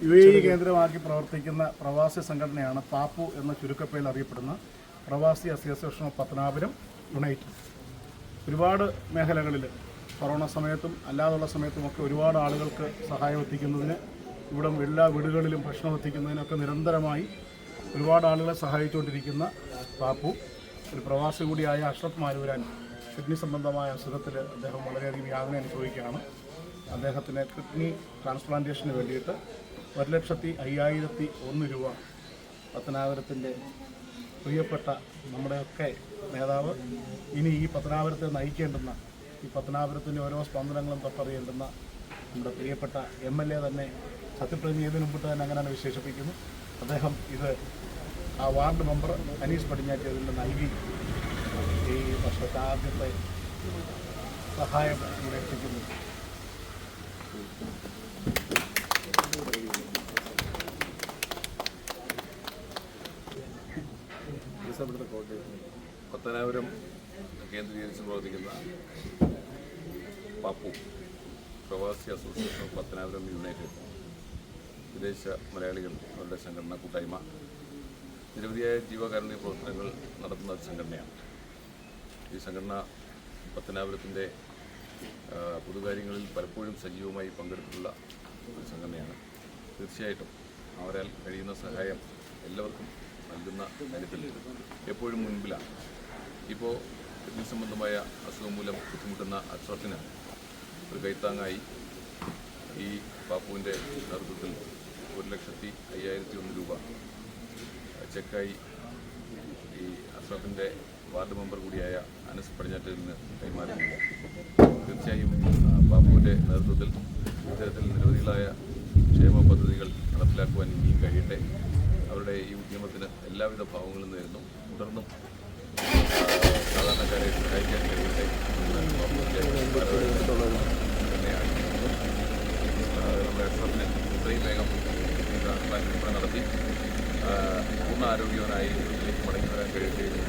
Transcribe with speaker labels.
Speaker 1: UAE കേന്ദ്രമാക്കി പ്രവർത്തിക്കുന്ന പ്രവാസി സംഘടനയാണ് പാപ്പു എന്ന ചുരുക്കപ്പേരിൽ അറിയപ്പെടുന്ന പ്രവാസി അസോസിയേഷൻ ഓഫ് പത്തനാപുരം യുണൈറ്റഡ്. ഒരുപാട് മേഖലകളിൽ കൊറോണ സമയത്തും അല്ലാതുള്ള സമയത്തുമൊക്കെ ഒരുപാട് ആളുകൾക്ക് സഹായം എത്തിക്കുന്നതിന്, ഇവിടെ എല്ലാ വീടുകളിലും ഭക്ഷണം എത്തിക്കുന്നതിനൊക്കെ നിരന്തരമായി ഒരുപാട് ആളുകളെ സഹായിച്ചുകൊണ്ടിരിക്കുന്ന പാപ്പു ഒരു പ്രവാസി കൂടിയായ അഷ്റഫ് മാലൂരാൻ കിഡ്നി സംബന്ധമായ അസുഖത്തിൽ അദ്ദേഹം വളരെയധികം യാതന അനുഭവിക്കുകയാണ്. അദ്ദേഹത്തിന് കിഡ്നി ട്രാൻസ്പ്ലാന്റേഷന് വേണ്ടിയിട്ട് 1,05,001 രൂപ പത്തനാപുരത്തിൻ്റെ പ്രിയപ്പെട്ട നമ്മുടെയൊക്കെ നേതാവ്, ഇനി ഈ പത്തനാപുരത്തെ നയിക്കേണ്ടുന്ന, ഈ പത്തനാപുരത്തിൻ്റെ ഓരോ സ്പന്ദനങ്ങളും തൊട്ടറിയേണ്ടുന്ന നമ്മുടെ പ്രിയപ്പെട്ട MLA തന്നെ സത്യപ്രതിജ്ഞ ചെയ്തതിന് മുമ്പിട്ട് തന്നെ അങ്ങനെയാണ് വിശേഷിപ്പിക്കുന്നു. അദ്ദേഹം ഇത് ആ വാർഡ് മെമ്പർ അനീസ് പടിഞ്ഞാറ്റേതിൽ നൽകി ഈ വർഷത്തെ ആദ്യത്തെ സഹായം ഇവിടെ എത്തിക്കുന്നു.
Speaker 2: പത്തനാപുരം കേന്ദ്രീകരിച്ച് പ്രവർത്തിക്കുന്ന പാപ്പു പ്രവാസി അസോസിയേഷൻ ഓഫ് പത്തനാപുരം യുണൈറ്റഡ് വിദേശ മലയാളികൾ അവരുടെ സംഘടന കൂട്ടായ്മ നിരവധിയായ ജീവകാരുണ്യ പ്രവർത്തനങ്ങൾ നടത്തുന്ന ഒരു സംഘടനയാണ്. ഈ സംഘടന പത്തനാപുരത്തിൻ്റെ പൊതുകാര്യങ്ങളിൽ പലപ്പോഴും സജീവമായി പങ്കെടുത്തിട്ടുള്ള ഒരു സംഘടനയാണ്. തീർച്ചയായിട്ടും അവരാൽ കഴിയുന്ന സഹായം എല്ലാവർക്കും നൽകുന്ന കാര്യത്തിൽ എപ്പോഴും മുൻപിലാണ്. ഇപ്പോൾ കിഡ്നി സംബന്ധമായ അസുഖം മൂലം ബുദ്ധിമുട്ടുന്ന അഷ്റഫിന് ഒരു കൈത്താങ്ങായി ഈ പാപ്പുവിൻ്റെ നേതൃത്വത്തിൽ 1,05,001 രൂപ ചെക്കായി ഈ അഷ്റഫിൻ്റെ വാർഡ് മെമ്പർ കൂടിയായ അനസ് പടിഞ്ഞാറ്റിൽ നിന്ന് കൈമാറുന്നില്ല. തീർച്ചയായും പാപ്പുവിൻ്റെ നേതൃത്വത്തിൽ ഇത്തരത്തിൽ നിരവധികളായ ക്ഷേമ പദ്ധതികൾ നടപ്പിലാക്കുവാൻ ഇനിയും കഴിയട്ടെ. അവരുടെ ഈ ഉദ്യമത്തിന് എല്ലാവിധ ഭാവങ്ങളും നേരുന്നു. തുടർന്നും സാധാരണക്കാരെ സഹായിക്കാൻ കഴിയട്ടെ. നമ്മുടെ അഷ്റഫിന് ഇത്രയും വേഗം ട്രാൻസ്പ്ലാന്റേഷൻ നടത്തി പൂർണ്ണ ആരോഗ്യവാനായി വീട്ടിലേക്ക് മടങ്ങി വരാൻ കഴിയട്ടെ എന്ന്